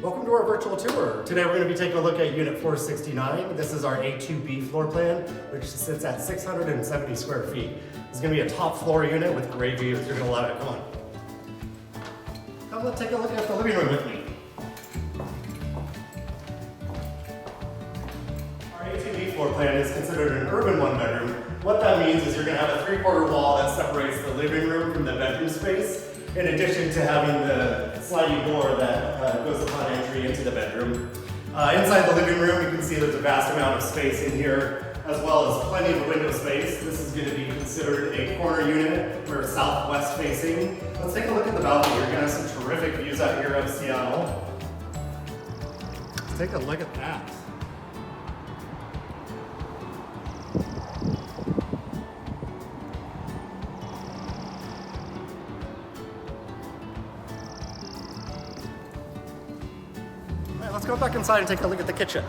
Welcome to our virtual tour. Today we're going to be taking a look at Unit 469. This is our A2b floor plan, which sits at 670 square feet. It's going to be a top floor unit with great views. You're going to love it. Come on. Come, let's take a look at the living room with me. Our A2b floor plan is considered an urban one-bedroom. What that means is you're going to have a 3/4 wall that separates the living room from the bedroom space, in addition to having the sliding door that goes upon entry into the bedroom. Inside the living room, you can see there's a vast amount of space in here, as well as plenty of window space. This is going to be considered a corner unit. We're southwest facing. Let's take a look at the balcony. You're going to have some terrific views out here of Seattle. Let's take a look at that. Let's go back inside and take a look at the kitchen.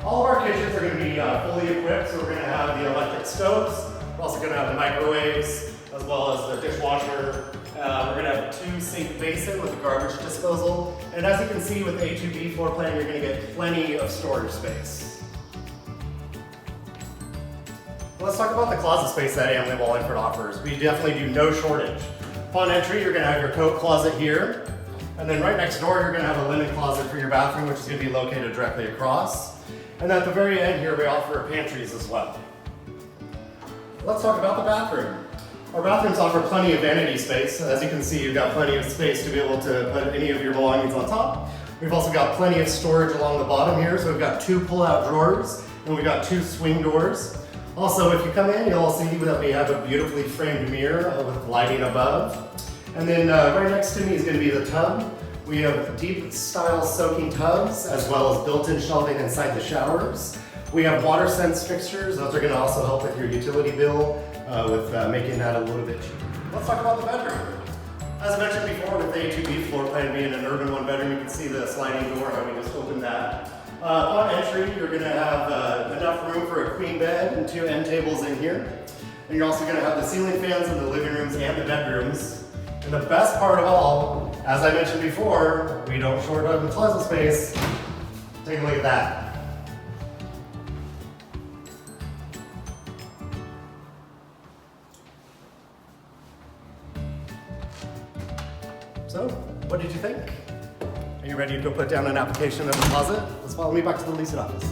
All of our kitchens are going to be fully equipped, so we're going to have the electric stoves. We're also going to have the microwaves, as well as the dishwasher. We're going to have 2 sink basins with a garbage disposal. And as you can see with the A2b floor plan, you're going to get plenty of storage space. Let's talk about the closet space that AMLI Wallingford offers. We definitely do no shortage. Upon entry, you're going to have your coat closet here. And then right next door, you're going to have a linen closet for your bathroom, which is going to be located directly across. And at the very end here, we offer pantries as well. Let's talk about the bathroom. Our bathrooms offer plenty of vanity space. As you can see, you've got plenty of space to be able to put any of your belongings on top. We've also got plenty of storage along the bottom here. So we've got 2 pull-out drawers, and we've got 2 swing doors. Also, if you come in, you'll see that we have a beautifully framed mirror with lighting above. And then right next to me is going to be the tub. We have deep style soaking tubs, as well as built-in shelving inside the showers. We have water sense fixtures. Those are going to also help with your utility bill with making that a little bit cheaper. Let's talk about the bedroom. As I mentioned before, with the A2b floor plan being an urban one bedroom, you can see the sliding door, how we just opened that. Upon entry, you're going to have enough room for a queen bed and 2 end tables in here. And you're also going to have the ceiling fans in the living rooms and the bedrooms. And the best part of all, as I mentioned before, we don't short on the closet space. Take a look at that. So, what did you think? Are you ready to go put down an application in the closet? Let's follow me back to the leasing office.